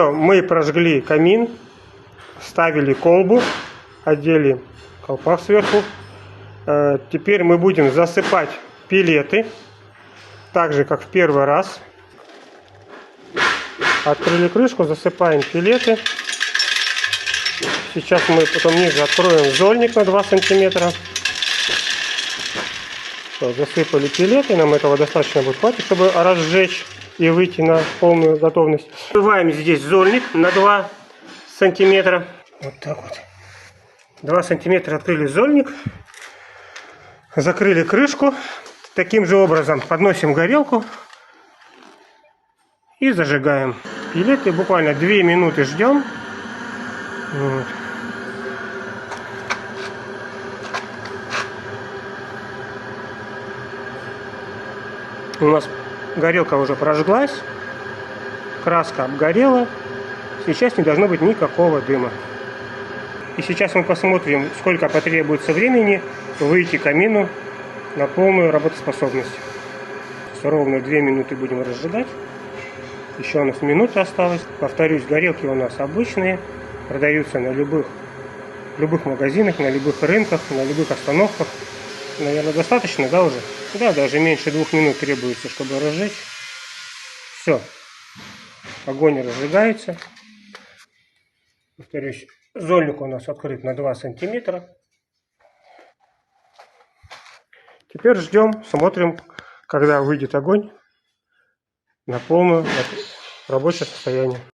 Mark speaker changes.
Speaker 1: Мы прожгли камин, ставили колбу, одели колпак сверху. Теперь мы будем засыпать пилеты, так же как в первый раз. Открыли крышку, засыпаем пилеты. Сейчас мы потом ниже откроем зольник на 2 сантиметра. Все, засыпали пилеты, нам этого достаточно будет хватит, чтобы разжечь и выйти на полную готовность. Открываем здесь зольник на 2 сантиметра. Вот так вот. 2 сантиметра открыли зольник. Закрыли крышку. Таким же образом подносим горелку и зажигаем. Пилеты буквально 2 минуты ждем. Вот. У нас горелка уже прожглась, краска обгорела, сейчас не должно быть никакого дыма. И сейчас мы посмотрим, сколько потребуется времени выйти камину на полную работоспособность. Ровно 2 минуты будем разжигать. Еще у нас минута осталась. Повторюсь, горелки у нас обычные, продаются на любых магазинах, на любых рынках, на любых остановках. Наверное, достаточно, да, уже? Да, даже меньше 2 минут требуется, чтобы разжечь. Все. Огонь разжигается. Повторюсь, зольник у нас открыт на 2 сантиметра. Теперь ждем, смотрим, когда выйдет огонь на полное рабочее состояние.